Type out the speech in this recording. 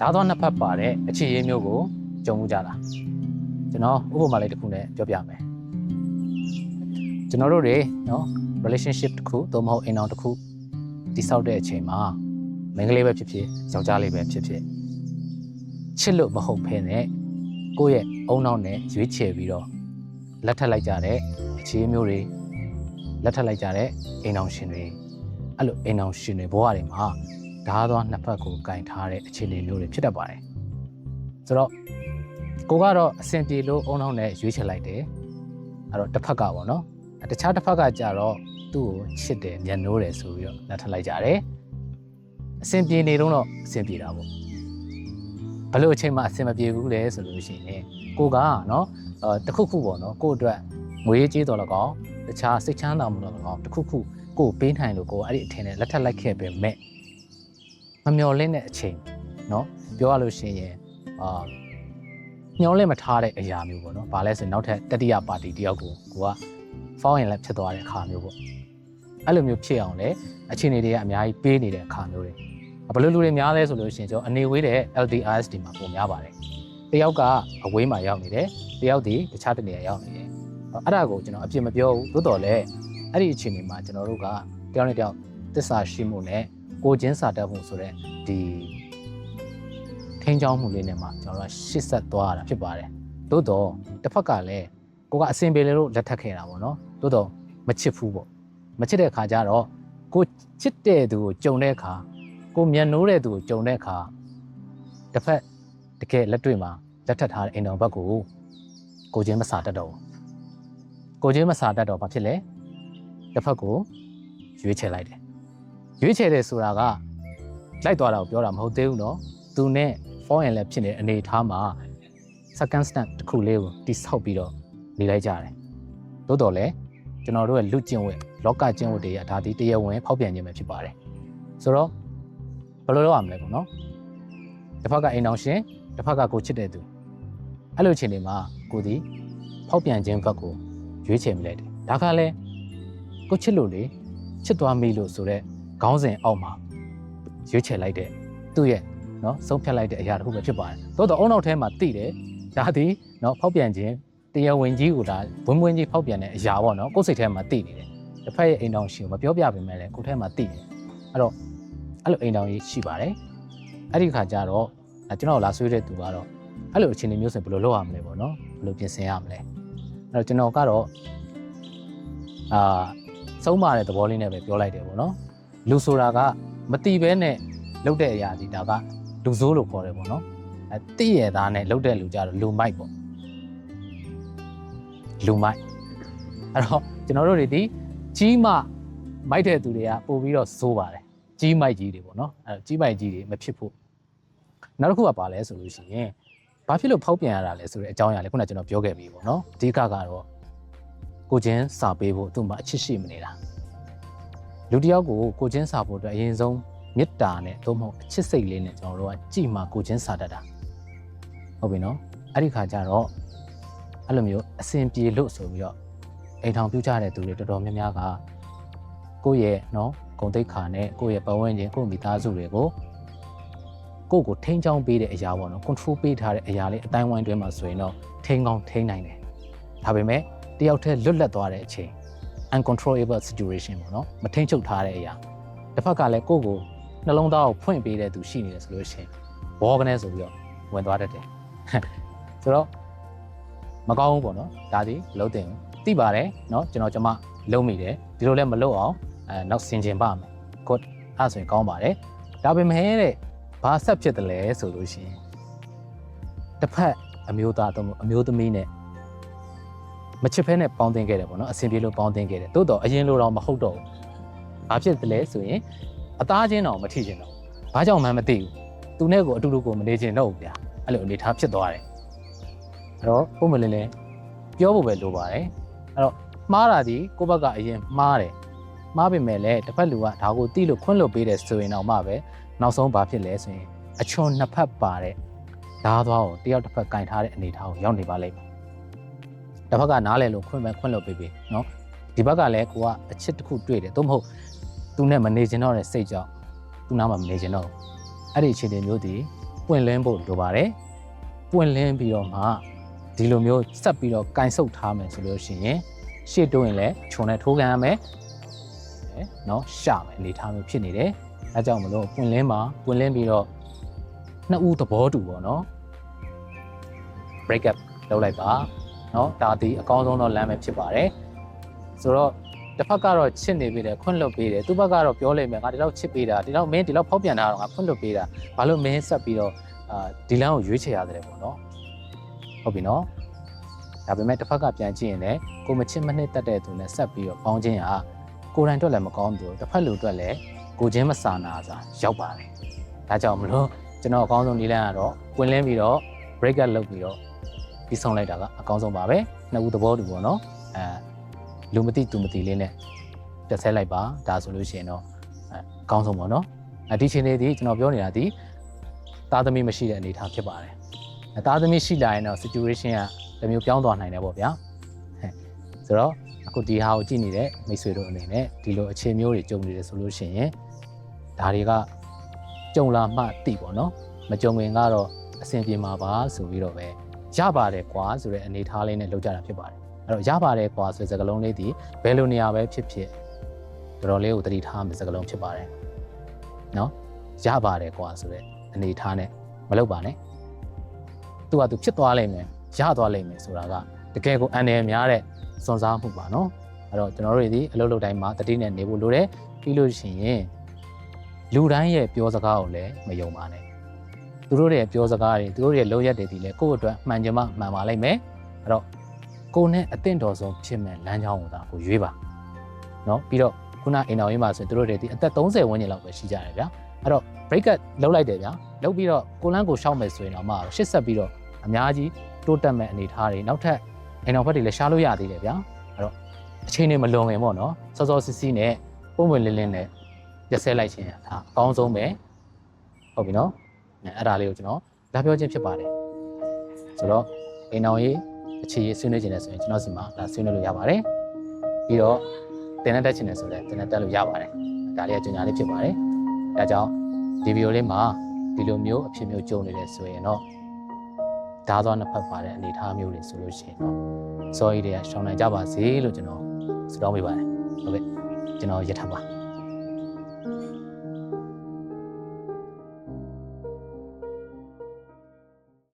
ဒါတော့နှစ်ဖက်ပါတဲ့အခြေအမျိုးကိုကြုံမှုကြတာကျွန်တော်ဥပမာလေးတစ်ခုနဲ့ပြောပြမယ်ကျွန်တော်တို့တွေနော် relationship တစ်ခုသို့မဟုတ်အိမ်အောင်တစ်ခုတည်ဆောက်တဲ့အချိန်မှာမိန်းကလေးပဲဖြစ်ဖြစ်ယောက်ျားလေးပဲဖြစ်ဖြစ်ချစ်လို့မဟုတ်ဘဲနဲ့ကိုယ့်ရဲ့အုံနောက်နဲ့ရွေးချယ်ပြီးတော့လက်ထပ်လိုက်ကြတဲ့အခြေအမျိုးတွေလက်ထပ်လိုက်ကြတဲ့အိမ်အောင်ရှင်တွေအဲ့လိုအိမ်အောင်ရှင်တွေဘဝတွေမှာဓာတ်သွားနှစ်ဖက်ကိုကင်ထားတဲ့အခြေအနေမျိုးတွေဖြစ်တတ်ပါတယ်ဆိုတော့ကိုကတော့အဆင်ပြေလို့အုံနောက်နဲ့ရွေးချယ်လိုက်တယ်အဲ့တော့တစ်ဖက်ကပေါ့နော်တခြားတစ်ဖက်ကကြတော့သူ့ကိုချစ်တယ်မျက်နှိုးတယ်ဆိုပြီးတော့လက်ထပ်လိုက်ကြတယ်အဆင်ပြေနေတော့အဆင်ပြေတာပေါ့ဘလို့အချိန်မှအဆင်မပြေဘူးလဲဆိုလို့ရှိရင်ကိုကနော်တခုခုပေါ့နော်ကို့အတွက်ငွေကြေးတော်လည်းကောင်းတခြားစိတ်ချမ်းသာမှုတော်လည်းကောင်းတခုခုကို့ပေးနိုင်လို့ကိုအဲ့ဒီအထင်နဲ့လက်ထပ်လိုက်ခဲ့ပေမဲ့မမျော်လင့်တဲ့အချိန်နော်ပြောရလို့ရှိရင်မျော်လင့်မထားတဲ့အရာမျိုးပေါ့နော်ဘာလဲဆိုနောက်ထပ်တတိယပါတီတယောက်ကိုကဖောင်းရင်လည်းဖြစ်သွားတဲ့အခါမျိုးပေါ့အဲ့လိုမျိုးဖြစ်အောင်လေအခြေအနေတွေကအများကြီးပေးနေတဲ့အခါမျိုးတွေဘယ်လိုလူတွေများလဲဆိုလို့ရှိရင်ကျွန်တော်အနေဝေးတဲ့ LDRs ဒီမှာပုံများပါတယ်တယောက်ကအဝေးမှာရောက်နေတယ်တယောက်ဒီတခြားတနေရာရောက်နေတယ်အဲ့ဒါကိုကျွန်တော်အပြစ်မပြောဘူးသို့တော်လည်းအဲ့ဒီအခြေအနေမှာကျွန်တော်တို့ကတယောက်နဲ့တယောက်သစ္စာရှိမှုနဲ့ကိုချင်းစာတတ်မှုဆိုတဲ့ဒီထိန်းချောင်းမှုလေးနဲ့မှကျွန်တော်တို့ရှစ်ဆက်သွားတာဖြစ်ပါတယ်သို့တော်တစ်ဖက်ကလည်းကိုကအစင်ပေလေလို့လက်ထပ်ခဲ့တာပေါ့နော်သို့တော်မချစ်ဘူးပေါ့မချစ်တဲ့အခါကျတော့ကိုချစ်တဲ့သူကိုကြုံတဲ့အခါကိုမျက်နှိုးတဲ့သူကိုကြုံတဲ့အခါတစ်ဖက်တကယ်လက်တွေ့မှာလက်ထပ်ထားတဲ့အိမ်တော်ဘက်ကိုချင်းမစာတတ်တော့ဘူးကိုချင်းမစာတတ်တော့ဘာဖြစ်လဲတစ်ဖက်ကိုရွေးချယ်လိုက်တယ်ရွေးချယ်တယ်ဆိုတာကလိုက်သွားတာကိုပြောတာမဟုတ်သေးဘူးเนาะသူနဲ့ fall in love ဖြစ်နေတဲ့အနေအထားမှာ circumstance တစ်ခုလေးကိုတိဆောက်ပြီးတော့နေလိုက်ကြတယ်သို့တော်လည်းကျွန်တော်တို့ရဲ့လူကျင့်ဝတ်လောကကျင့်ဝတ်တွေအဒါဒီတရားဝင်ဖောက်ပြန်ခြင်းပဲဖြစ်ပါတယ်ဆိုတော့ဘယ်လိုလုပ်ရမလဲပေါ့နော်တစ်ဖက်ကအိမ်အောင်ရှင်တစ်ဖက်ကကိုချစ်တဲ့သူအဲ့လိုအချိန်တွေမှာကိုဒီဖောက်ပြန်ခြင်းဘက်ကိုရွေးချယ်မိလိုက်တယ်ဒါကလည်းကိုချစ်လို့လေချစ်သွားမိလို့ဆိုတော့ခေါင်းစဉ်အောက်မှာရွေးချယ်လိုက်တဲ့သူ့ရဲ့နော်ဆုံးဖြတ်လိုက်တဲ့အရာတစ်ခုပဲဖြစ်ပါတယ်သို့တော့အုံနောက်ထဲမှာတိတယ်ဒါဒီနော်ဖောက်ပြန်ခြင်းတရားဝင်ကြီးကိုဒါဝင်းကြီးဖောက်ပြန်တဲ့အရာပေါ့နော်ကိုယ်စိတ်ထဲမှာတိနေတယ်တစ်ဖက်ရဲ့အိမ်တော်ရှင်ကိုမပြောပြပေမဲ့လည်းကိုယ်ထဲမှာတိတယ်အဲ့တော့အဲ့လိုအိမ်တော်ကြီးရှိပါတယ်အဲ့ဒီခါကျတော့ကျွန်တော်လာဆွေးတဲ့သူကတော့အဲ့လိုအခြေအနေမျိုးဆိုဘယ်လိုလုပ်ရမလဲပေါ့နော်ဘယ်လိုပြင်ဆင်ရမလဲအဲ့တော့ကျွန်တော်ကတော့ဆုံးမတဲ့သဘောလေးနဲ့ပဲပြောလိုက်တယ်ပေါ့နော်လူဆိုတာကမတိဘဲနဲ့လုပ်တဲ့အရာဒီဒါကလူဆိုးလို့ခေါ်တယ်ပေါ့နော်တိရသားနဲ့လုပ်တဲ့လူကြတော့လူမိုက်ပေါ့လူမိုက်အဲ့တော့ကျွန်တော်တို့တွေဒီကြီးမမိုက်တဲ့သူတွေကပို့ပြီးတော့စိုးပါတယ်ကြီးမိုက်ကြီးတွေပေါ့နော်အဲ့တော့ကြီးမိုက်ကြီးတွေမဖြစ်ဖို့နောက်တစ်ခုကပါလဲဆိုလို့ရှိရင်ဘာဖြစ်လို့ဖောက်ပြန်ရတာလဲဆိုတဲ့အကြောင်းအရာလေးခုနကကျွန်တော်ပြောခဲ့ပြီပေါ့နော်အဓိကကတော့ကိုချင်းစာပေးဖို့သူ့မှာအချစ်ရှိမနေတာလူတယောက်ကိုချင်းစာဖို့အတွက်အရင်ဆုံးမေတ္တာနဲ့သို့မဟုတ်အချစ်စိတ်လေးနဲ့ကျွန်တော်တို့ကကြည်မှကိုချင်းစာတတ်တာဟုတ်ပြီနော်အဲ့ဒီခါကျတော့အဲ့လိုမျိုးအစဉ်ပြေလို့ဆိုပြီးတော့အိမ်ထောင်ပြုကြတဲ့သူတွေတော်တော်များများကကိုယ့်ရဲ့နော်ဂုဏ်သိက္ခာနဲ့ကိုယ့်ရဲ့ပတ်ဝန်းကျင်ကိုယ့်မိသားစုတွေကိုကိုထိန်းချောင်းပေးတဲ့အရာပေါ့နော် control ပေးထားတဲ့အရာလေးအတိုင်းဝိုင်းတွင်းမှာဆိုရင်တော့ထိန်းကောင်းထိန်းနိုင်တယ်ဒါပေမဲ့တယောက်တည်းလွတ်လပ်သွားတဲ့အချိန် uncontrollable situation ပေါ့နော်မထိန်းချုပ်ထားတဲ့အရာတစ်ဖက်ကလည်းကိုနှလုံးသားကိုဖွင့်ပေးတဲ့သူရှိနေတယ်ဆိုလို့ရှိရင်ဘောကနေဆိုပြီးတော့ဝင်သွားတတ်တယ်ဆိုတော့မကောင်းဘူးပေါ့နော်ဒါဒီလုံးတင်သိပါတယ်နော်ကျွန်မလုံးမိတယ်ဒီလိုလည်းမလုပ်အောင်နောက်ဆင်ခြင်ပါမယ် good အဲ့ဆိုရင်ကောင်းပါတယ်ဒါပေမဲ့တဲ့ဘာဆက်ဖြစ်တယ်လဲဆိုလို့ရှိရင်တစ်ဖက်အမျိုးသားတို့အမျိုးသမီးနဲ့မချစ်ဖဲနဲ့ပေါင်းသင်းခဲ့တယ်ပေါ့နော်အဆင်ပြေလို့ပေါင်းသင်းခဲ့တယ်တိုးတော့အရင်လိုတော့မဟုတ်တော့ဘူးဘာဖြစ်တယ်လဲဆိုရင်အသားချင်းတော့မထိချင်တော့ဘာကြောင့်မှမသိဘူးသူနဲ့ကိုအတူတူကိုမနေချင်တော့ဘူးဗျာအဲ့လိုအနေထားဖြစ်သွားတယ်အဲ့တော့ပုံမလင်းလဲပြောဖို့ပဲလိုပါတယ်အဲ့တော့မှားတာဒီကိုယ့်ဘက်ကအရင်မှားတယ်မှားပေမဲ့လည်းတစ်ဖက်လူကဒါကိုတိလို့ခွင့်လွှတ်ပေးတယ်ဆိုရင်တော့မှပဲနောက်ဆုံးဘာဖြစ်လဲဆိုရင်အချွန်နှစ်ဖက်ပါတဲ့ဓာတ်သွားကိုတယောက်တစ်ဖက်ကင်ထားတဲ့အနေထားကိုရောက်နေပါလိမ့်မယ်တစ်ဖက်ကနားလည်လို့ခွင့်လွှတ်ပေးနော်ဒီဘက်ကလည်းကိုကအချစ်တစ်ခုတွေ့တယ်သို့မဟုတ်သူနဲ့မနေချင်တော့တဲ့စိတ်ကြောင့်သူနားမှာမနေချင်တော့အဲ့ဒီအခြေအနေမျိုးဒီ ပွင့်လင်းဖို့လိုပါတယ်ပွင့်လင်းပြီးတော့မှဒီလိုမျိုးဆက်ပြီးတော့ကင်ဆုပ်ထားမယ်ဆိုလို့ရှိရင်ရှေ့တိုးရင်လည်းခြုံနဲ့ထိုးခံရမယ်နော်ရှာမယ်အနေထားမျိုးဖြစ်နေတယ်အဲကြောင့်မလို့ပွင့်လင်းပြီးတော့နှစ်ဦးသဘောတူပေါ့နော် break up လုပ်လိုက်ပါနော်ဒါဒီအကောင်းဆုံးတော့လမ်းပဲဖြစ်ပါတယ်ဆိုတော့တစ်ဖက်ကတော့ချစ်နေပြီလေခွင့်လွတ်ပေးတယ်သူ့ဘက်ကတော့ပြောလိမ့်မယ်ငါဒီလောက်ချစ်ပေးတာဒီလောက်မင်းဒီလောက်ဖောက်ပြန်တာတော့ငါခွင့်လွတ်ပေးတာဘာလို့မင်းဆက်ပြီးတော့ဒီလမ်းကိုရွေးချယ်ရတယ်ပေါ့နော်ဟုတ်ပြီနော်ဒါပေမဲ့တစ်ဖက်ကပြန်ကြည့်ရင်လည်းကိုမချစ်မနှစ်တက်တဲ့သူနဲ့ဆက်ပြီးတော့ပေါင်းခြင်းဟာကိုယ်တိုင်အတွက်လည်းမကောင်းဘူးတစ်ဖက်လူအတွက်လည်းကိုချင်းမစာနာစာရောက်ပါတယ်ဒါကြောင့်မလို့ကျွန်တော်အကောင်းဆုံးနည်းလမ်းကတော့ပွင့်လင်းပြီးတော့ break up လုပ်ပြီးတော့ပြီးဆုံးလိုက်တာကအကောင်းဆုံးပါပဲနှစ်ဦးသဘောတူပေါ့နော်လူမသိသူမသိလေးနဲ့တက်ဆက်လိုက်ပါဒါဆိုလို့ရှိရင်တော့အကောင်းဆုံးပေါ့နော်ဒီချိန်လေးဒီကျွန်တော်ပြောနေတာဒီသားသမီးမရှိတဲ့အနေအထားဖြစ်ပါတယ်သားသမီးရှိလာရင်တော့ situation ကတစ်မျိုးပြောင်းသွားနိုင်တယ်ပေါ့ဗျာဆိုတော့အခုဒီဟာကိုကြည့်နေတဲ့မိတ်ဆွေတို့အနေနဲ့ဒီလိုအခြေမျိုးတွေကြုံနေတယ်ဆိုလို့ရှိရင်ဒါတွေကကြုံလာမှသိပေါ့နော်မကြုံခင်ကတော့အဆင်ပြေမှာပါဆိုပြီးတော့ပဲရပါတယ်ကွာဆိုတဲ့အနေအထားလေးနဲ့လောက်ကြတာဖြစ်ပါတယ်အဲ့တော့ရပါတယ်ကွာဆိုတဲ့စကားလုံးလေးဒီဘယ်လိုနေရာပဲဖြစ်ဖြစ်တော်တော်လေးကိုသတိထားမယ့်စကားလုံးဖြစ်ပါတယ်နော်ရပါတယ်ကွာဆိုတဲ့အနေအထားနဲ့မလုပ်ပါနဲ့သူကသူဖြစ်သွားလိမ့်မယ်ရသွားလိမ့်မယ်ဆိုတာကတကယ်ကိုအန္တရာယ်များတဲ့စွန့်စားမှုပါနော်အဲ့တော့ကျွန်တော်တို့ဒီအလုပ်လုပ်တိုင်းမှာတတိနဲ့နေဖို့လိုတယ်ပြီးလို့ရှိရင်လူတိုင်းရဲ့ပြောစကားကိုလည်းမယုံပါနဲ့သူတို့ရဲ့ပြောစကားတွေသူတို့ရဲ့လုပ်ရက်တွေဒီလည်းကိုယ့်အတွက်မှန်ကြမှမှန်ပါလိမ့်မယ်အဲ့တော့ကိုယ်နဲ့အသင့်တော်ဆုံးဖြစ်မဲ့လမ်းကြောင်းကိုသာကိုရွေးပါနော်ပြီးတော့ခုနအိမ်တော်ရေးမှာဆိုရင်သူတို့တွေဒီအသက်30ဝန်းကျင်လောက်ပဲရှိကြတယ်ဗျာအဲ့တော့ break up လုပ်လိုက်တယ်ဗျာလုပ်ပြီးတော့ကိုလန်းကိုရှောက်မယ်ဆိုရင်တော့မှရှစ်ဆက်ပြီးတော့အများကြီးတိုးတက်မဲ့အနေထားတွေနောက်ထပ်အိမ်တော်ဘက်တွေလည်းရှားလို့ရသေးတယ်ဗျာအဲ့တော့အချိန်တွေမလွန်ခင်ပေါ့နော်စောစောစစ်စစ်နဲ့ပုံမှန်လင်းလင်းနဲ့ရက်စဲလိုက်ခြင်းဒါအကောင်းဆုံးပဲဟုတ်ပြီနော်အဲ့ဒါလေးကိုကျွန်တော်လာပြောခြင်းဖြစ်ပါတယ်ဆိုတော့အိမ်တော်ရေးအခြေရေးဆွေးနွေးခြင်းနဲ့ဆိုရင်ကျွန်တော်စီမှာဒါဆွေးနွေးလို့ရပါတယ်ပြီးတော့တင်တက်ခြင်းနဲ့ဆိုလည်းတင်တက်လို့ရပါတယ်ဒါလေးကကြော်ညာလေးဖြစ်ပါတယ်ဒါကြောင့်ဒီဗီဒီယိုလေးမှာဒီလိုမျိုးအဖြစ်မျိုးကြုံနေတယ်ဆိုရင်တော့ဒါသွားနှစ်ဖက်ပါတဲ့အနေအထားမျိုးတွေဆိုလို့ရှိရင်တော့စော်ရီတွေကရှောင်နိုင်ကြပါစေလို့ကျွန်တော်ဆုတောင်းပေးပါတယ်ဟုတ်ကဲ့ကျွန်တော်ရထားပါ